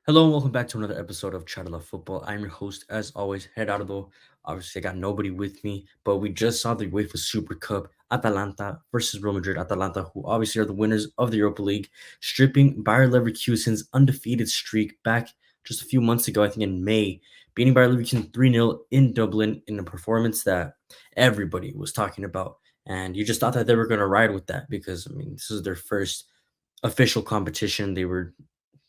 Hello and welcome back to another episode of Charla Football. I'm your host, as always, Gerardo. Obviously, I got nobody with me, but we just saw the UEFA Super Cup, Atalanta versus Real Madrid. Atalanta, who obviously are the winners of the Europa League, stripping Bayer Leverkusen's undefeated streak back just a few months ago, I think in May, beating Bayer Leverkusen 3-0 in Dublin in a performance that everybody was talking about. And you just thought that they were going to ride with that because, this is their first official competition. They were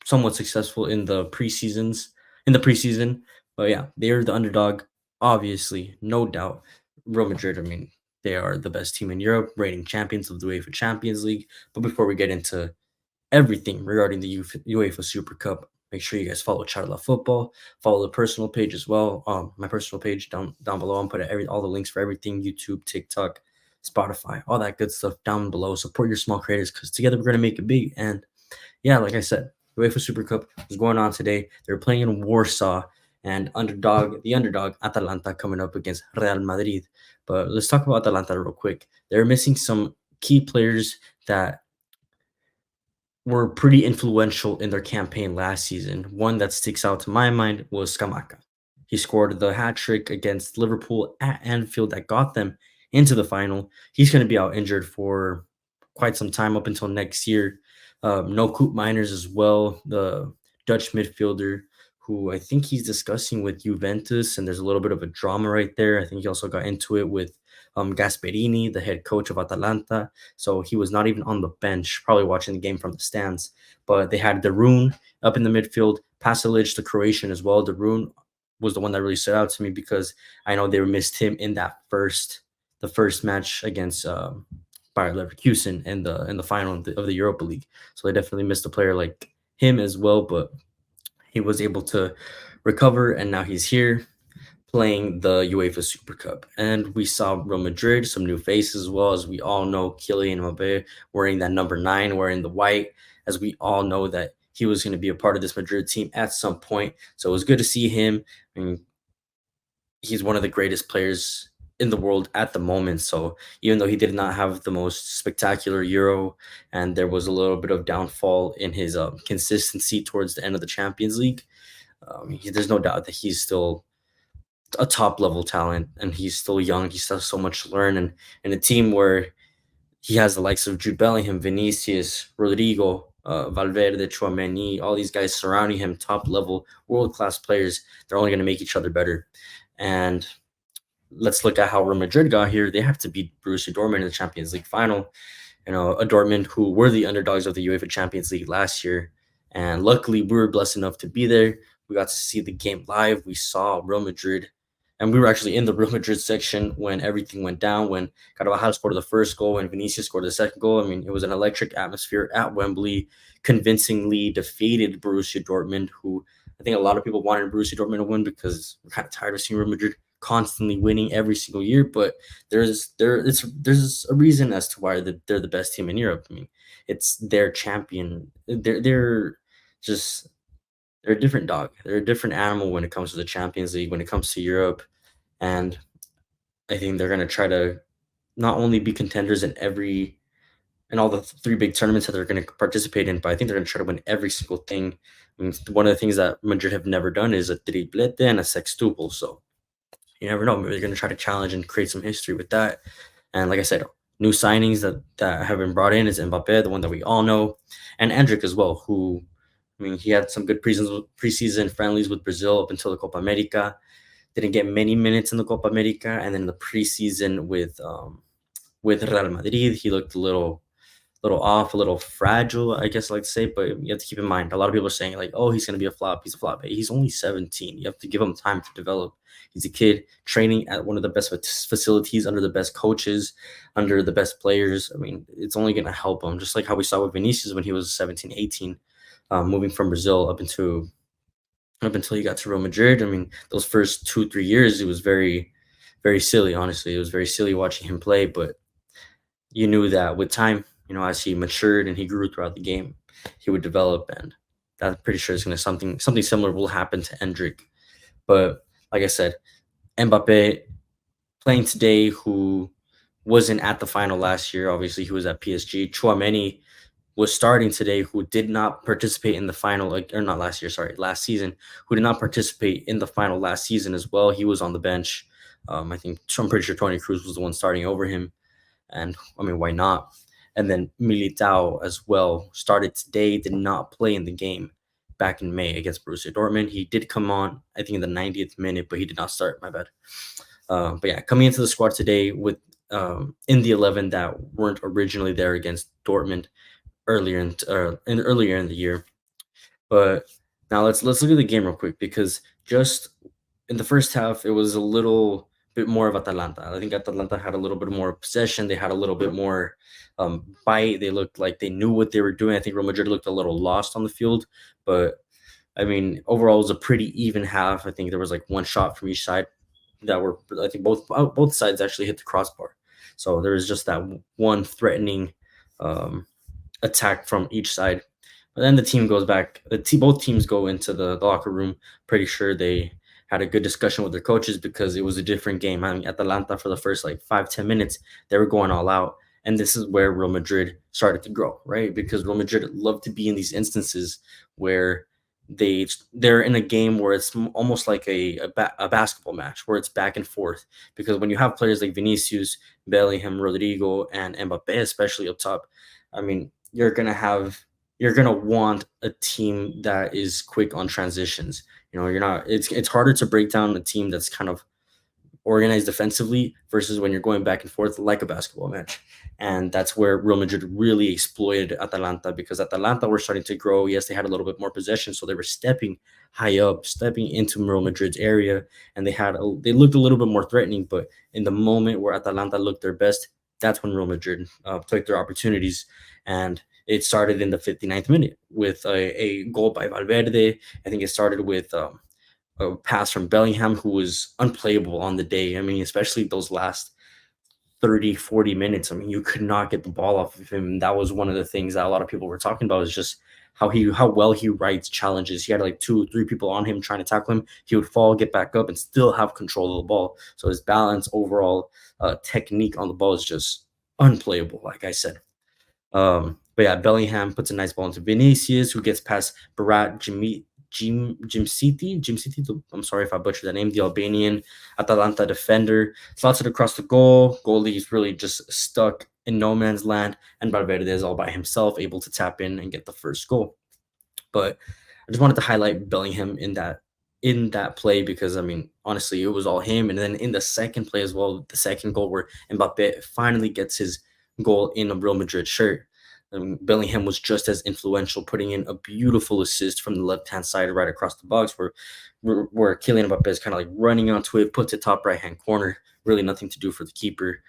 somewhat successful in the preseason. But yeah, they are the underdog, obviously, no doubt. Real Madrid, they are the best team in Europe, reigning champions of the UEFA Champions League. But before we get into everything regarding the UEFA Super Cup, make sure you guys follow Charla Football, follow the personal page as well. My personal page down below. I'm putting all the links for everything: YouTube, TikTok, Spotify, all that good stuff down below. Support your small creators because together we're gonna make it big. And yeah, like I said, UEFA Super Cup is going on today. They're playing in Warsaw, and the underdog Atalanta coming up against Real Madrid. But let's talk about Atalanta real quick. They're missing some key players that were pretty influential in their campaign last season. One that sticks out to my mind was Scamacca. He scored the hat trick against Liverpool at Anfield that got them into the final. He's going to be out injured for quite some time up until next year. No Coop Miners as well, the Dutch midfielder who I think he's discussing with Juventus, and there's a little bit of a drama right there. I think he also got into it with Gasperini, the head coach of Atalanta. So he was not even on the bench, probably watching the game from the stands. But they had Darun up in the midfield, Pasalic, the Croatian as well. Darun was the one that really stood out to me because I know they missed him in the first match against Bayer Leverkusen in the final of the Europa League. So they definitely missed a player like him as well, but he was able to recover, and now he's here playing the UEFA Super Cup. And we saw Real Madrid, some new faces as well. As we all know, Kylian Mbappe wearing that number 9, wearing the white, as we all know that he was going to be a part of this Madrid team at some point. So it was good to see him. I mean, he's one of the greatest players in the world at the moment. So even though he did not have the most spectacular Euro, and there was a little bit of downfall in his consistency towards the end of the Champions League, there's no doubt that he's still a top level talent, and he's still young. He still has so much to learn, and in a team where he has the likes of Jude Bellingham, Vinicius, Rodrigo, Valverde, Chouameni, all these guys surrounding him, top level, world class players. They're only going to make each other better. And let's look at how Real Madrid got here. They have to beat Borussia Dortmund in the Champions League final. A Dortmund who were the underdogs of the UEFA Champions League last year. And luckily, we were blessed enough to be there. We got to see the game live. We saw Real Madrid, and we were actually in the Real Madrid section when everything went down, when Carvajal scored the first goal and Vinicius scored the second goal. It was an electric atmosphere at Wembley, convincingly defeated Borussia Dortmund, who I think a lot of people wanted Borussia Dortmund to win because we're kind of tired of seeing Real Madrid constantly winning every single year. But there's a reason as to why they're the best team in Europe. It's their champion. They're just they're a different dog. They're a different animal when it comes to the Champions League, when it comes to Europe. And I think they're gonna try to not only be contenders in all the three big tournaments that they're gonna participate in, but I think they're gonna try to win every single thing. One of the things that Madrid have never done is a triplete and a sextuple. So you never know. Maybe they're gonna try to challenge and create some history with that. And like I said, new signings that have been brought in is Mbappe, the one that we all know, and Endrick as well, who he had some good preseason friendlies with Brazil up until the Copa America. Didn't get many minutes in the Copa America, and then the preseason with Real Madrid, he looked a little off, a little fragile, I guess I like to say. But you have to keep in mind, a lot of people are saying like, "Oh, he's gonna be a flop. He's a flop." He's only 17. You have to give him time to develop. He's a kid training at one of the best facilities, under the best coaches, under the best players. It's only gonna help him. Just like how we saw with Vinicius when he was 17, 18, moving from Brazil up until he got to Real Madrid. Those first 2 3 years, it was very, very silly. Honestly, it was very silly watching him play. But you knew that with time, as he matured and he grew throughout the game, he would develop, and I'm pretty sure it's gonna something similar will happen to Endrick. But like I said, Mbappe playing today, who wasn't at the final last year. Obviously, he was at PSG. Chouameni was starting today, who did not participate in the final, like, or not last year, sorry, last season, who did not participate in the final last season as well. He was on the bench. I think I'm pretty sure Tony Cruz was the one starting over him, and I mean, why not? And then Militao as well started today, did not play in the game back in May against Borussia Dortmund. He did come on, I think, in the 90th minute, but he did not start. My bad. But yeah, coming into the squad today with in the 11 that weren't originally there against Dortmund earlier in the year. But now let's look at the game real quick, because just in the first half, it was a little bit more of Atalanta. I think Atalanta had a little bit more possession. They had a little bit more bite. They looked like they knew what they were doing. I think Real Madrid looked a little lost on the field, but I mean, overall, it was a pretty even half. I think there was like one shot from each side that were. I think both sides actually hit the crossbar. So there was just that one threatening um, attack from each side. But then the team goes back. Both teams go into the locker room. Pretty sure they had a good discussion with their coaches, because it was a different game. I mean, Atalanta, for the first like 5-10 minutes, they were going all out, and this is where Real Madrid started to grow, right? Because Real Madrid love to be in these instances where they're in a game where it's almost like a basketball match, where it's back and forth. Because when you have players like Vinicius, Bellingham, Rodrigo, and Mbappe, especially up top, I mean, you're gonna want a team that is quick on transitions. You're not. It's harder to break down a team that's kind of organized defensively versus when you're going back and forth like a basketball match. And that's where Real Madrid really exploited Atalanta, because Atalanta were starting to grow. Yes, they had a little bit more possession, so they were stepping high up, stepping into Real Madrid's area, and they looked a little bit more threatening. But in the moment where Atalanta looked their best, that's when Real Madrid took their opportunities, and it started in the 59th minute with a goal by Valverde. I think it started with a pass from Bellingham, who was unplayable on the day. I mean, especially those last 30, 40 minutes. I mean, you could not get the ball off of him. That was one of the things that a lot of people were talking about, is just how well he rides challenges. He had like 2 3 people on him trying to tackle him. He would fall, get back up, and still have control of the ball. So his balance, overall technique on the ball is just unplayable, like I said. But yeah, Bellingham puts a nice ball into Vinicius, who gets past Barat Jim City. I'm sorry if I butchered that name. The Albanian Atalanta defender slots it across the goal. Goalie is really just stuck in no man's land, and Valverde is all by himself, able to tap in and get the first goal. But I just wanted to highlight Bellingham in that play, because I mean, honestly, it was all him. And then in the second play as well, the second goal, where Mbappe finally gets his goal in a Real Madrid shirt. Bellingham was just as influential, putting in a beautiful assist from the left hand side, right across the box, where Kylian Mbappe is kind of like running onto it, puts it top right hand corner. Really nothing to do for the keeper.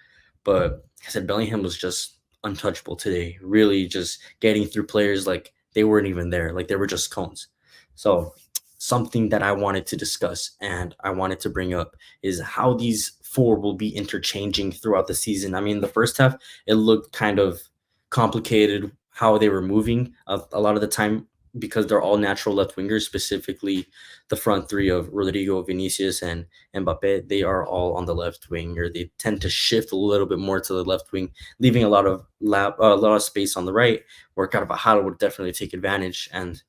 But like I said, Bellingham was just untouchable today. Really just getting through players like they weren't even there, like they were just cones. So something that I wanted to discuss and I wanted to bring up is how these four will be interchanging throughout the season. I mean, the first half, it looked kind of complicated how they were moving a lot of the time, because they're all natural left wingers, specifically the front three of Rodrigo, Vinicius, and Mbappe. They are all on the left wing, or they tend to shift a little bit more to the left wing, leaving a lot of space on the right, where Carvajal would definitely take advantage. And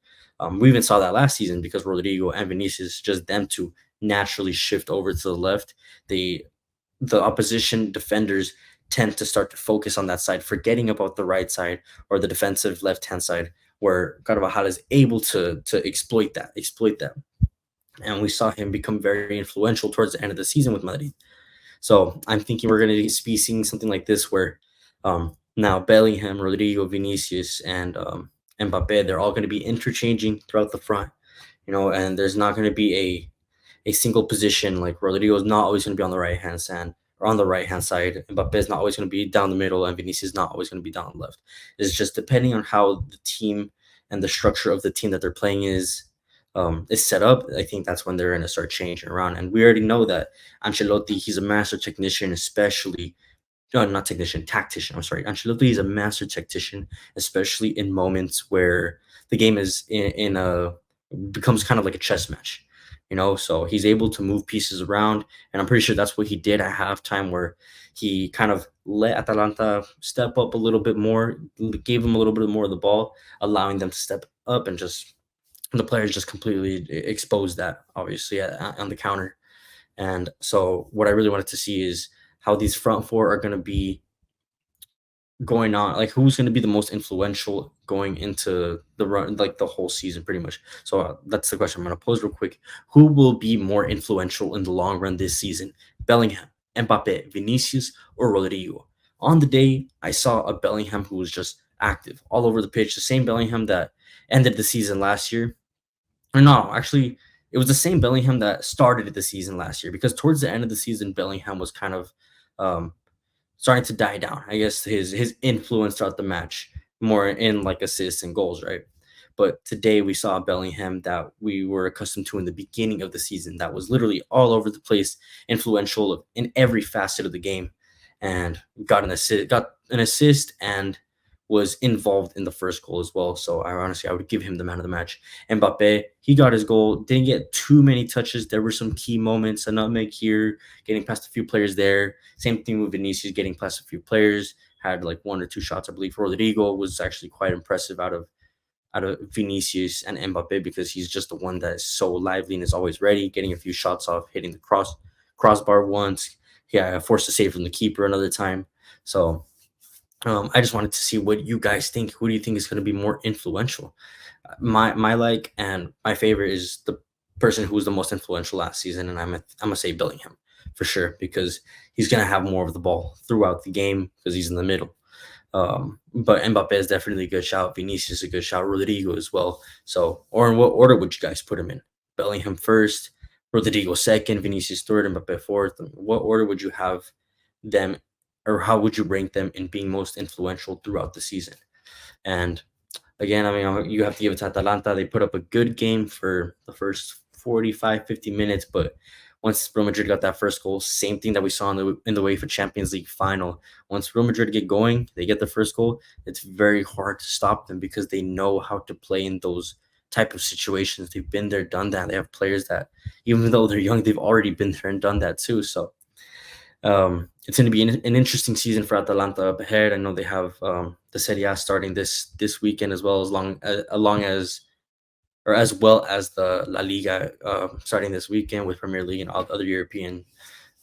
we even saw that last season, because Rodrigo and Vinicius, just them two, naturally shift over to the left. The opposition defenders tend to start to focus on that side, forgetting about the right side or the defensive left hand side, where Carvajal is able to exploit that. And we saw him become very influential towards the end of the season with Madrid. So I'm thinking we're going to be seeing something like this, where now Bellingham, Rodrigo, Vinicius, and Mbappe, they're all going to be interchanging throughout the front, and there's not going to be a single position. Like, Rodrigo is not always going to be on the right hand side or on the right hand side. Mbappe is not always going to be down the middle, and Vinicius is not always going to be down the left. It's just depending on how the team and the structure of the team that they're playing is set up. I think that's when they're going to start changing around. And we already know that Ancelotti, he's a master technician, especially not technician, tactician. I'm sorry. Ancelotti is a master tactician, especially in moments where the game is in a becomes kind of like a chess match. So he's able to move pieces around, and I'm pretty sure that's what he did at halftime, where he kind of let Atalanta step up a little bit more, gave them a little bit more of the ball, allowing them to step up, and just the players just completely exposed that, obviously, on the counter. And so what I really wanted to see is how these front four are going to be going on, like who's going to be the most influential going into the run, like the whole season, pretty much. So that's the question I'm going to pose real quick. Who will be more influential in the long run this season? Bellingham, Mbappe, Vinicius, or Rodrigo? On the day, I saw a Bellingham who was just active all over the pitch, the same Bellingham that ended the season last year. Or no, actually, it was the same Bellingham that started the season last year, because towards the end of the season, Bellingham was kind of um, starting to die down. I guess his influence throughout the match more in like assists and goals, right? But today we saw Bellingham that we were accustomed to in the beginning of the season, that was literally all over the place, influential in every facet of the game, and got an assist and was involved in the first goal as well. So I would give him the man of the match. Mbappe, he got his goal, didn't get too many touches. There were some key moments, a nutmeg here, getting past a few players there. Same thing with Vinicius, getting past a few players, had like one or two shots, I believe. Rodrigo was actually quite impressive out of Vinicius and Mbappe, because he's just the one that is so lively and is always ready, getting a few shots off, hitting the crossbar once. Yeah, forced to save from the keeper another time. So I just wanted to see what you guys think. Who do you think is going to be more influential? My like and my favorite is the person who was the most influential last season, and I'm gonna say Bellingham for sure, because he's gonna have more of the ball throughout the game because he's in the middle. But Mbappe is definitely a good shout. Vinicius is a good shout. Rodrigo as well. So, or in what order would you guys put him in? Bellingham first, Rodrigo second, Vinicius third, Mbappe fourth. What order would you have them, or how would you rank them in being most influential throughout the season? And again, I mean, you have to give it to Atalanta. They put up a good game for the first 45, 50 minutes, but once Real Madrid got that first goal, same thing that we saw in the UEFA Champions League final. Once Real Madrid get going, they get the first goal. It's very hard to stop them because they know how to play in those type of situations. They've been there, done that. They have players that, even though they're young, they've already been there and done that too. So it's going to be an interesting season for Atalanta up ahead. I know they have the Serie A starting this weekend, as well as as well as the La Liga starting this weekend, with Premier League and all the other European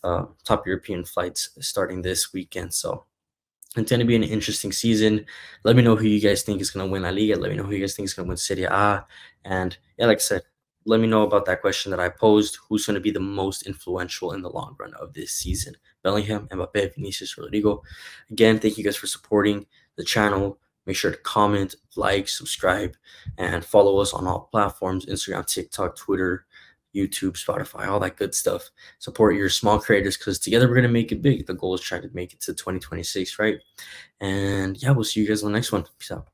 top European flights starting this weekend. So it's going to be an interesting season. Let me know who you guys think is going to win La Liga. Let me know who you guys think is going to win Serie A. And yeah, like I said, let me know about that question that I posed. Who's going to be the most influential in the long run of this season? Bellingham, Mbappe, Vinicius, Rodrigo. Again, thank you guys for supporting the channel. Make sure to comment, like, subscribe, and follow us on all platforms: Instagram, TikTok, Twitter, YouTube, Spotify, all that good stuff. Support your small creators, because together we're going to make it big. The goal is trying to make it to 2026, right? And yeah, we'll see you guys on the next one. Peace out.